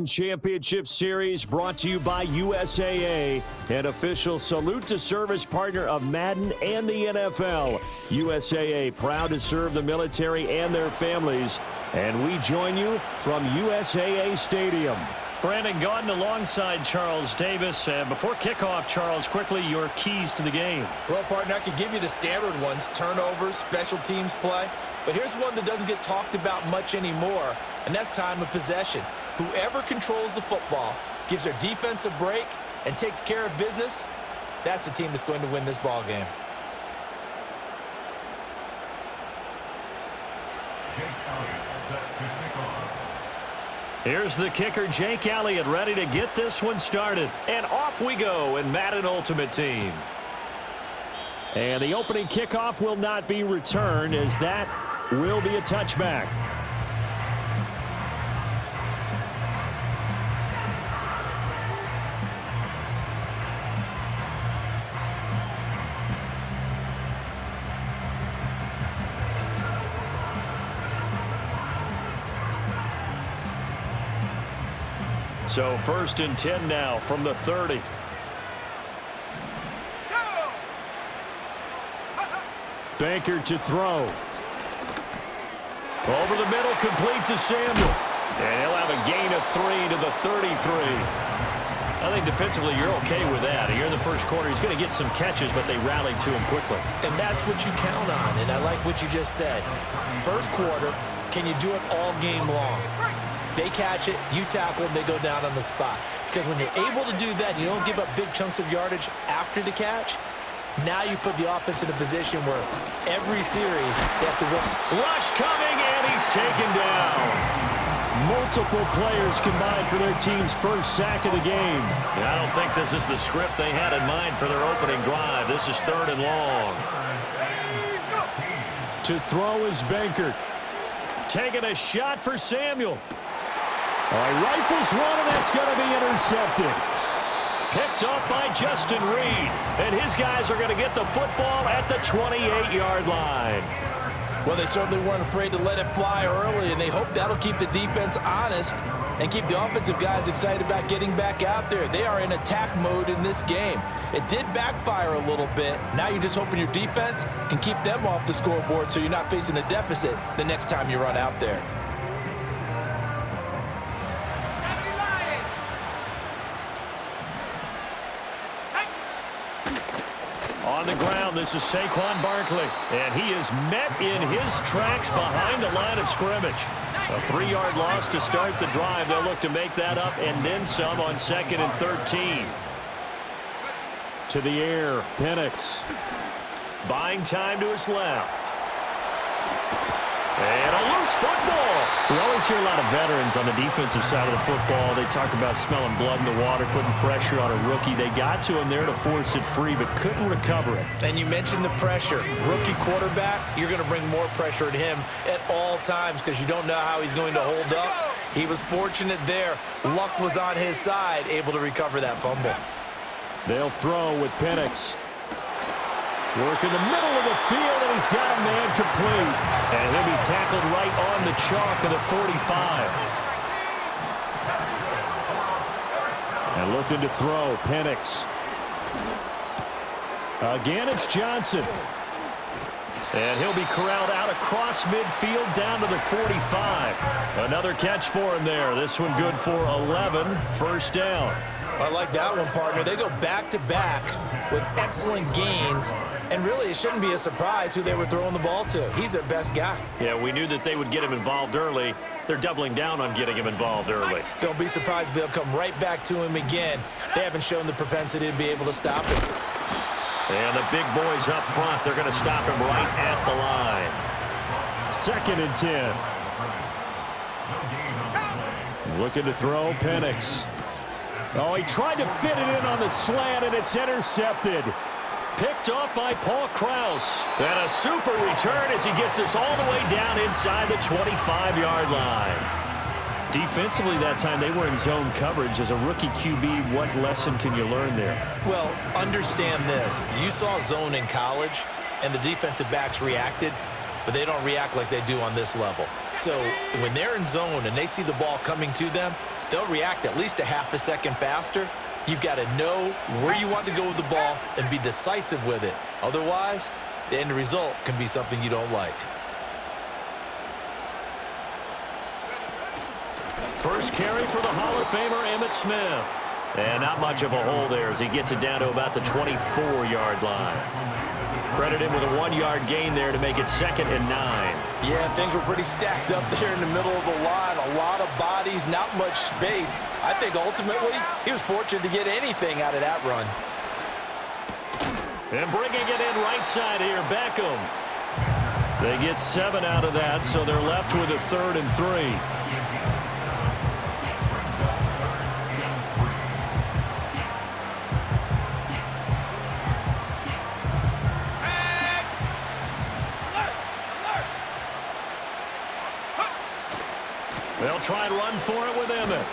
Madden Championship Series brought to you by USAA, an official salute to service partner of Madden and the NFL. USAA, proud to serve the military and their families. And we join you from USAA Stadium. Brandon Gaudin alongside Charles Davis. Before kickoff, Charles, quickly your keys to the game. Well, partner, I could give you the standard ones, turnovers, special teams play. But here's one that doesn't get talked about much anymore, and that's time of possession. Whoever controls the football, gives their defense a break, and takes care of business, that's the team that's going to win this ball game. Here's the kicker, Jake Elliott, ready to get this one started. And off we go in Madden Ultimate Team. And the opening kickoff will not be returned, as that will be a touchback. So 1st and 10 now from the 30. Baker to throw. Over the middle, complete to Samuel. And he'll have a gain of 3 to the 33. I think defensively you're okay with that. Here in the first quarter, he's going to get some catches, but they rallied to him quickly. And that's what you count on, and I like what you just said. First quarter, can you do it all game long? They catch it, you tackle, and they go down on the spot. Because when you're able to do that, you don't give up big chunks of yardage after the catch. Now you put the offense in a position where every series they have to work. Rush coming, and he's taken down. Multiple players combined for their team's first sack of the game. I don't think this is the script they had in mind for their opening drive. This is 3rd and long. To throw is Baker. Taking a shot for Samuel. He rifles one, and that's going to be intercepted. Picked up by Justin Reed. And his guys are going to get the football at the 28-yard line. Well, they certainly weren't afraid to let it fly early, and they hope that'll keep the defense honest and keep the offensive guys excited about getting back out there. They are in attack mode in this game. It did backfire a little bit. Now you're just hoping your defense can keep them off the scoreboard so you're not facing a deficit the next time you run out there. On the ground, this is Saquon Barkley, and he is met in his tracks behind the line of scrimmage. A 3-yard loss to start the drive. They'll look to make that up and then some on 2nd and 13. To the air, Penix. Buying time to his left. And a loose football. We always hear a lot of veterans on the defensive side of the football. They talk about smelling blood in the water, putting pressure on a rookie. They got to him there to force it free, but couldn't recover it. And you mentioned the pressure. Rookie quarterback, you're going to bring more pressure at him at all times because you don't know how he's going to hold up. He was fortunate there. Luck was on his side, able to recover that fumble. They'll throw with Penix. Work in the middle of the field, and he's got a man complete. And he'll be tackled right on the chalk of the 45. And looking to throw, Penix. Again, it's Johnson. And he'll be corralled out across midfield down to the 45. Another catch for him there. This one good for 11. First down. I like that one, partner. They go back-to-back with excellent gains. And really, it shouldn't be a surprise who they were throwing the ball to. He's their best guy. Yeah, we knew that they would get him involved early. They're doubling down on getting him involved early. Don't be surprised they'll come right back to him again. They haven't shown the propensity to be able to stop him. And the big boys up front, they're going to stop him right at the line. 2nd and 10. Looking to throw, Penix. Oh, he tried to fit it in on the slant, and it's intercepted. Picked off by Paul Krause. And a super return as he gets us all the way down inside the 25-yard line. Defensively that time, they were in zone coverage. As a rookie QB, what lesson can you learn there? Well, understand this. You saw zone in college, and the defensive backs reacted, but they don't react like they do on this level. So when they're in zone and they see the ball coming to them, they'll react at least a half a second faster. You've got to know where you want to go with the ball and be decisive with it. Otherwise, the end result can be something you don't like. First carry for the Hall of Famer Emmitt Smith. And not much of a hole there as he gets it down to about the 24-yard line. Credit him with a 1-yard gain there to make it 2nd and 9. Yeah, things were pretty stacked up there in the middle of the line. A lot of bodies, not much space. I think ultimately he was fortunate to get anything out of that run. And bringing it in right side here, Beckham. They get 7 out of that, so they're left with a 3rd and 3. They'll try and run for it with Emmitt.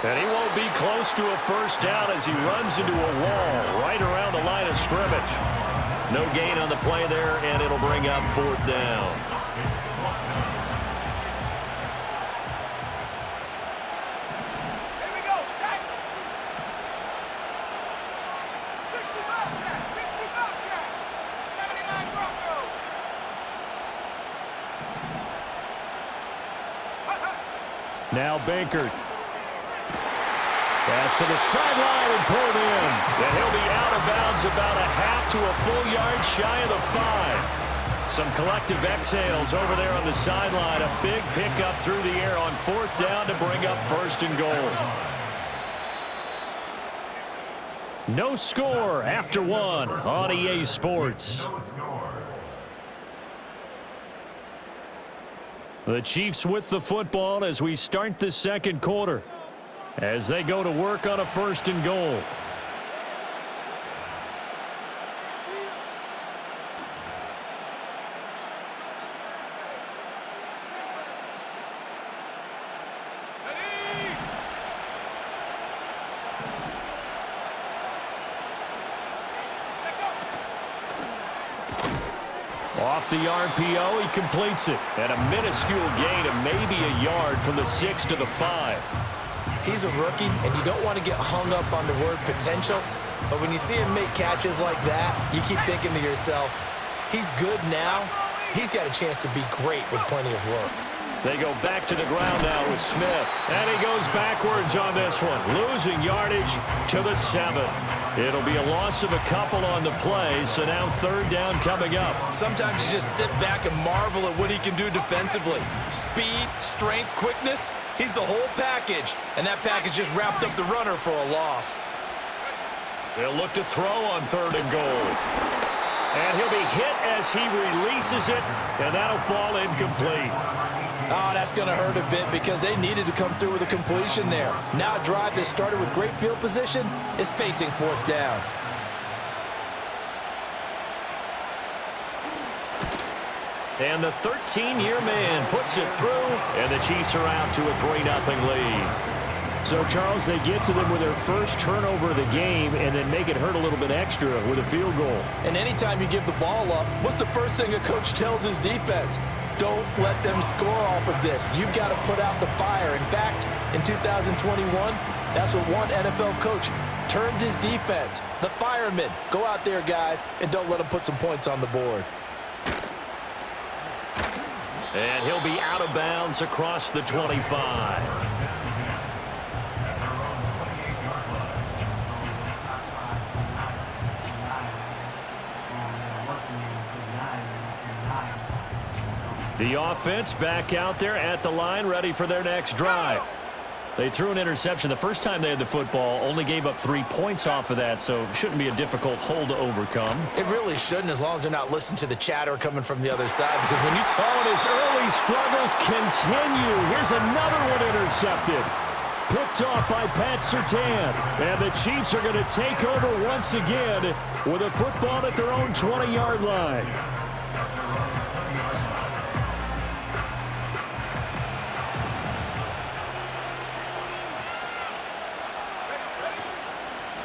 And he won't be close to a first down as he runs into a wall right around the line of scrimmage. No gain on the play there, and it'll bring up 4th down. Here we go, Shaq. 60 Bobcat, 60 Bobcat, 79 Broncos. Now Baker. Pass to the sideline and pulled in. And he'll be out of bounds about a half to a full yard shy of the 5. Some collective exhales over there on the sideline. A big pickup through the air on 4th down to bring up 1st and goal. No score after 1 on EA Sports. The Chiefs with the football as we start the 2nd quarter, as they go to work on a 1st and goal. Off the RPO, he completes it. And a minuscule gain of maybe a yard from the 6 to the 5. He's a rookie, and you don't want to get hung up on the word potential. But when you see him make catches like that, you keep thinking to yourself, he's good now. He's got a chance to be great with plenty of work. They go back to the ground now with Smith. And he goes backwards on this one, losing yardage to the 7. It'll be a loss of a couple on the play, so now 3rd down coming up. Sometimes you just sit back and marvel at what he can do defensively. Speed, strength, quickness, he's the whole package. And that package just wrapped up the runner for a loss. They'll look to throw on 3rd and goal. And he'll be hit as he releases it, and that'll fall incomplete. Oh, that's going to hurt a bit because they needed to come through with a completion there. Now a drive that started with great field position is facing 4th down. And the 13-year man puts it through, and the Chiefs are out to a 3-0 lead. So, Charles, they get to them with their first turnover of the game and then make it hurt a little bit extra with a field goal. And anytime you give the ball up, what's the first thing a coach tells his defense? Don't let them score off of this. You've got to put out the fire. In fact, in 2021, that's what one NFL coach termed his defense. The firemen. Go out there, guys, and don't let them put some points on the board. And he'll be out of bounds across the 25. The offense back out there at the line, ready for their next drive. They threw an interception the first time they had the football, only gave up 3 points off of that, so shouldn't be a difficult hole to overcome. It really shouldn't, as long as they're not listening to the chatter coming from the other side. Because when you... Oh, and his early struggles continue. Here's another one intercepted. Picked off by Pat Surtain. And the Chiefs are going to take over once again with a football at their own 20-yard line.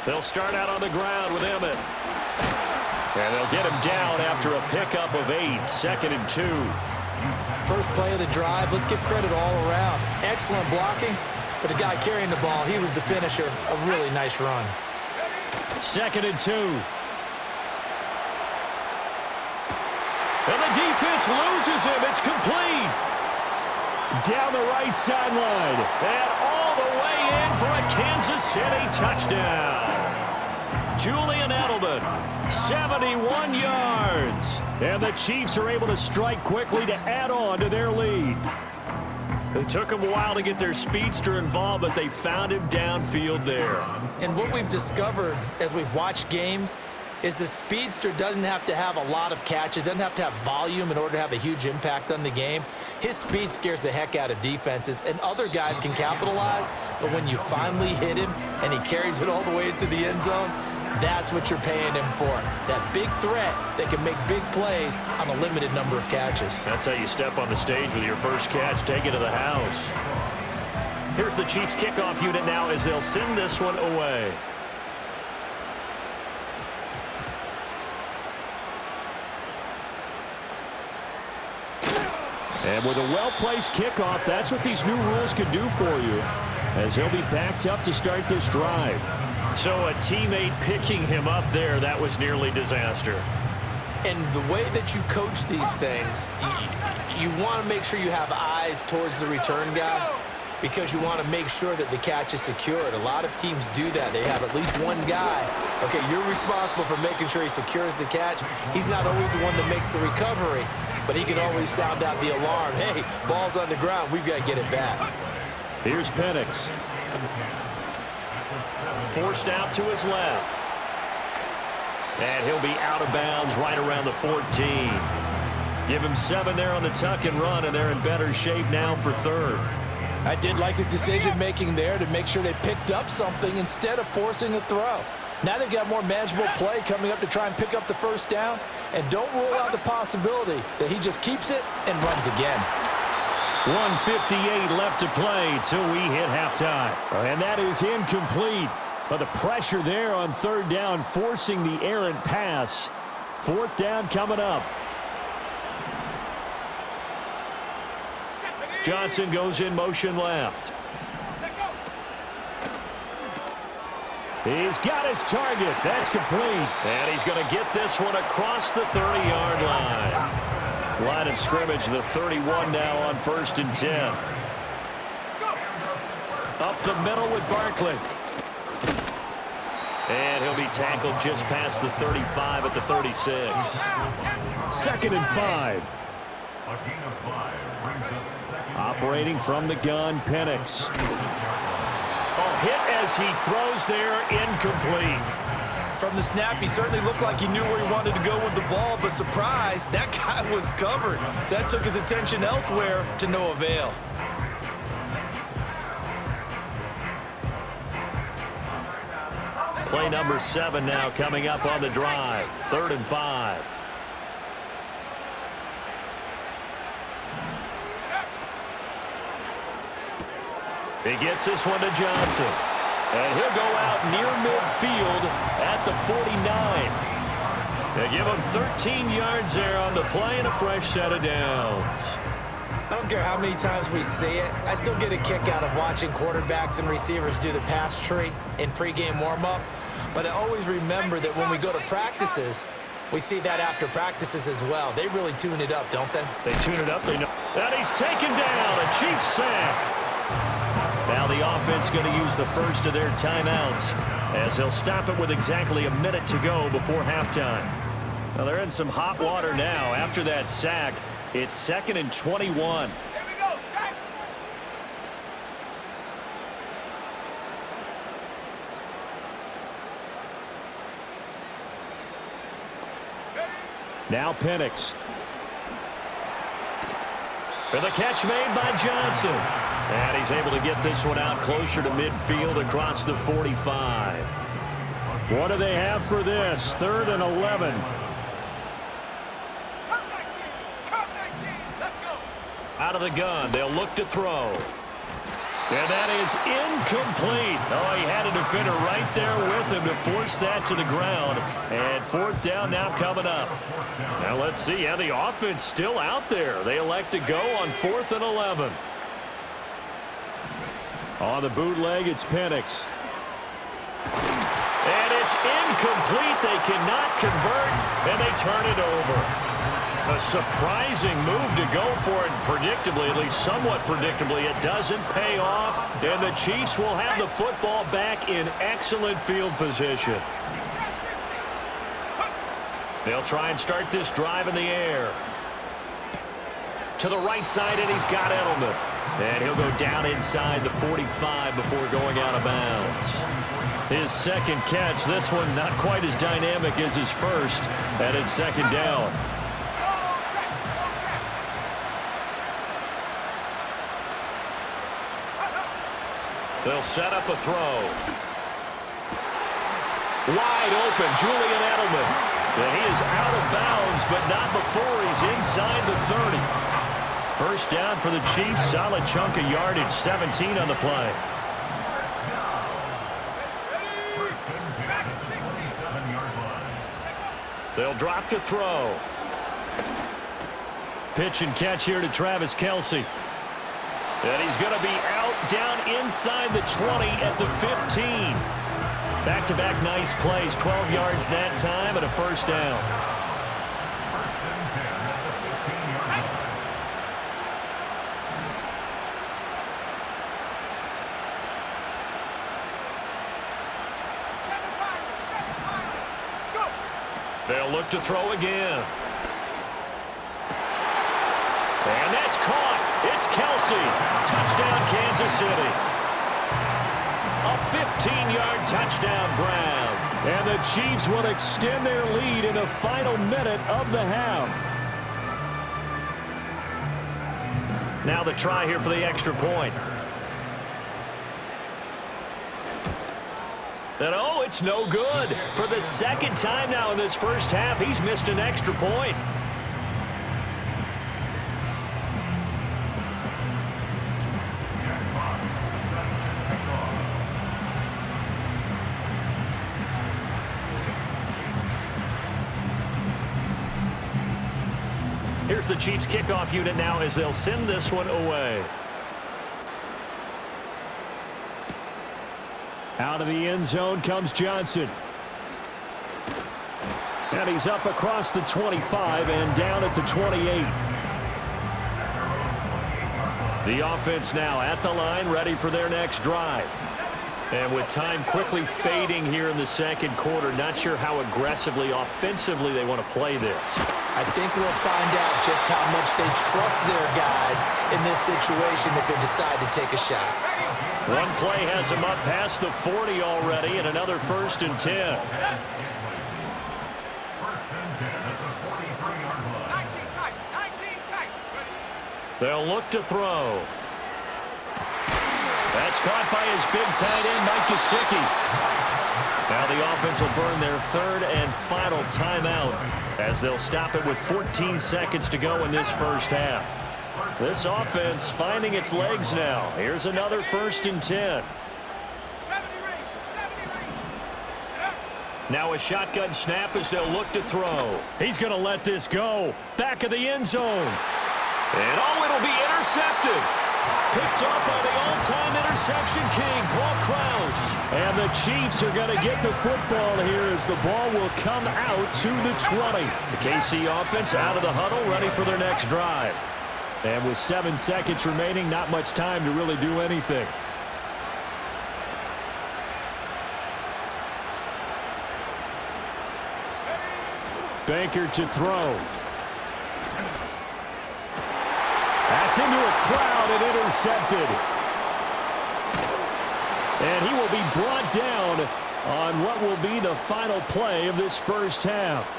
They'll start out on the ground with Emmitt. And they'll get him down after a pickup of 8, 2nd and 2. First play of the drive, let's give credit all around. Excellent blocking, but the guy carrying the ball, he was the finisher. A really nice run. 2nd and 2. And the defense loses him. It's complete. Down the right sideline. And all the way in for a Kansas City touchdown. Julian Edelman, 71 yards. And the Chiefs are able to strike quickly to add on to their lead. It took them a while to get their speedster involved, but they found him downfield there. And what we've discovered as we've watched games is the speedster doesn't have to have a lot of catches, doesn't have to have volume in order to have a huge impact on the game. His speed scares the heck out of defenses, and other guys can capitalize, but when you finally hit him and he carries it all the way into the end zone, that's what you're paying him for. That big threat that can make big plays on a limited number of catches. That's how you step on the stage with your first catch, take it to the house. Here's the Chiefs kickoff unit now as they'll send this one away. And with a well-placed kickoff, that's what these new rules can do for you, as he'll be backed up to start this drive. So a teammate picking him up there, that was nearly disaster. And the way that you coach these things, you want to make sure you have eyes towards the return guy, because you want to make sure that the catch is secured. A lot of teams do that. They have at least one guy. Okay, you're responsible for making sure he secures the catch. He's not always the one that makes the recovery, but he can always sound out the alarm. Hey, ball's on the ground. We've got to get it back. Here's Penix. Forced out to his left. And he'll be out of bounds right around the 14. Give him 7 there on the tuck and run, and they're in better shape now for 3rd. I did like his decision-making there to make sure they picked up something instead of forcing a throw. Now they've got more manageable play coming up to try and pick up the first down, and don't rule out the possibility that he just keeps it and runs again. 1:58 left to play till we hit halftime. And that is incomplete. But the pressure there on 3rd down, forcing the errant pass. 4th down coming up. Johnson goes in motion left. He's got his target. That's complete. And he's going to get this one across the 30-yard line. Line of scrimmage, the 31 now on 1st and 10. Up the middle with Barkley. And he'll be tackled just past the 35 at the 36. 2nd and 5. Operating from the gun, Penix. Oh, hit as he throws there, incomplete. From the snap, he certainly looked like he knew where he wanted to go with the ball, but surprise, that guy was covered. So that took his attention elsewhere to no avail. Play number 7 now coming up on the drive. 3rd and 5. He gets this one to Johnson. And he'll go out near midfield at the 49. They give him 13 yards there on the play and a fresh set of downs. I don't care how many times we see it. I still get a kick out of watching quarterbacks and receivers do the pass tree in pregame warm-up. But I always remember that when we go to practices, we see that after practices as well. They really tune it up, don't they? They tune it up. They know. And he's taken down. A Chiefs sack. Now the offense going to use the first of their timeouts as they'll stop it with exactly a minute to go before halftime. Now they're in some hot water now. After that sack, it's 2nd and 21. Here we go, sack. Now Penix. And the catch made by Johnson. And he's able to get this one out closer to midfield across the 45. What do they have for this? 3rd and 11. Come 19. Come 19. Let's go. Out of the gun, they'll look to throw. And that is incomplete. Oh, he had a defender right there with him to force that to the ground. And 4th down now coming up. Now let's see how the offense still out there. They elect to go on 4th and 11. On the bootleg, it's Penix. And it's incomplete. They cannot convert, and they turn it over. A surprising move to go for it, predictably, at least somewhat predictably. It doesn't pay off, and the Chiefs will have the football back in excellent field position. They'll try and start this drive in the air. To the right side, and he's got Edelman. And he'll go down inside the 45 before going out of bounds. His second catch, this one not quite as dynamic as his first, and it's second down. They'll set up a throw. Wide open, Julian Edelman. And he is out of bounds, but not before he's inside the 30. First down for the Chiefs, solid chunk of yardage, 17 on the play. They'll drop to throw. Pitch and catch here to Travis Kelce. And he's going to be out down inside the 20 at the 15. Back-to-back nice plays, 12 yards that time and a first down. They'll look to throw again. And that's caught. It's Kelce. Touchdown, Kansas City. A 15-yard touchdown, Brown. And the Chiefs will extend their lead in the final minute of the half. Now the try here for the extra point. And oh, it's no good. For the second time now in this first half, he's missed an extra point. Here's the Chiefs kickoff unit now as they'll send this one away. Out of the end zone comes Johnson. And he's up across the 25 and down at the 28. The offense now at the line, ready for their next drive. And with time quickly fading here in the second quarter, not sure how aggressively, offensively they want to play this. I think we'll find out just how much they trust their guys in this situation if they decide to take a shot. One play has them up past the 40 already, and another 1st and 10. They'll look to throw. That's caught by his big tight end, Mike Gesicki. Now the offense will burn their third and final timeout as they'll stop it with 14 seconds to go in this first half. This offense finding its legs now. Here's another 1st and 10. Now a shotgun snap as they'll look to throw. He's going to let this go. Back of the end zone. And oh, it'll be intercepted. Picked up by the all-time interception king, Paul Krause. And the Chiefs are going to get the football here as the ball will come out to the 20. The KC offense out of the huddle, ready for their next drive. And with 7 seconds remaining, not much time to really do anything. Banker to throw. That's into a crowd and intercepted. And he will be brought down on what will be the final play of this first half.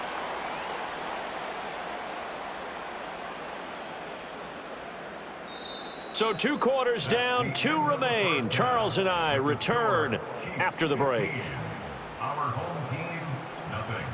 So 2 quarters down, 2 remain. Charles and I return after the break. Our home team, nothing.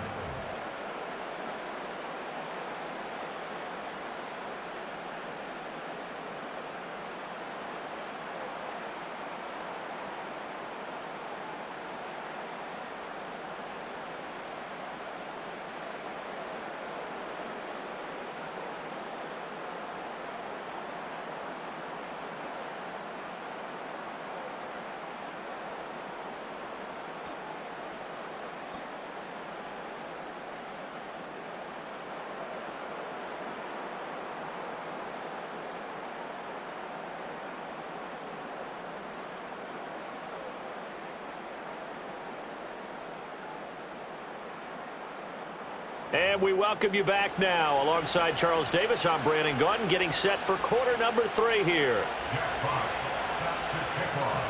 And we welcome you back now. Alongside Charles Davis, I'm Brandon Gaudin, getting set for quarter number 3 here. Jack Fox set to kick off.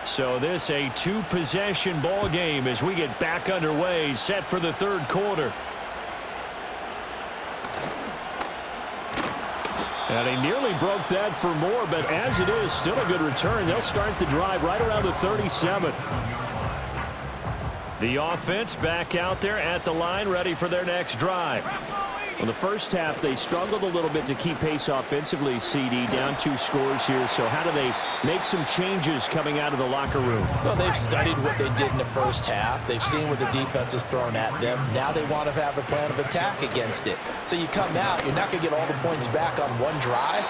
So this a 2-possession ball game as we get back underway, set for the 3rd quarter. And he nearly broke that for more, but as it is, still a good return. They'll start the drive right around the 37. The offense back out there at the line, ready for their next drive. In the first half, they struggled a little bit to keep pace offensively, CD, down 2 scores here. So how do they make some changes coming out of the locker room? Well, they've studied what they did in the first half. They've seen what the defense has thrown at them. Now they want to have a plan of attack against it. So you come out, you're not going to get all the points back on one drive,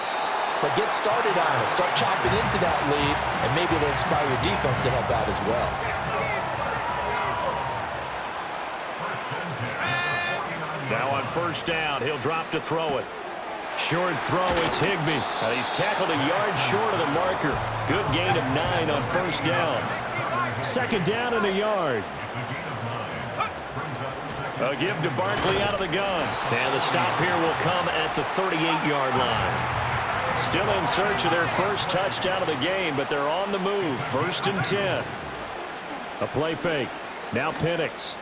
but get started on it. Start chopping into that lead, and maybe it'll inspire your defense to help out as well. Now on first down, he'll drop to throw it. Short throw, it's Higbee. He's tackled a yard short of the marker. Good gain of 9 on first down. 2nd down and a yard. A give to Barkley out of the gun. And the stop here will come at the 38-yard line. Still in search of their first touchdown of the game, but they're on the move. 1st and 10. A play fake. Now Penix.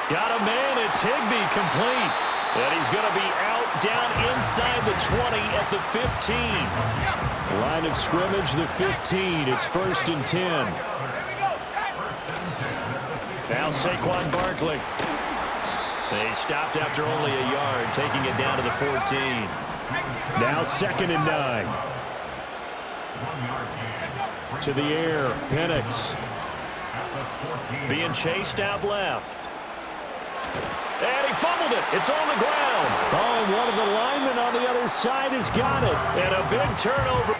Got a man. It's Higbee, complete. And he's going to be out down inside the 20 at the 15. Line of scrimmage, the 15. It's 1st and 10. Now Saquon Barkley. They stopped after only a yard, taking it down to the 14. Now 2nd and 9. To the air, Penix. Being chased out left. And he fumbled it. It's on the ground. Oh, and one of the linemen on the other side has got it. And a big turnover.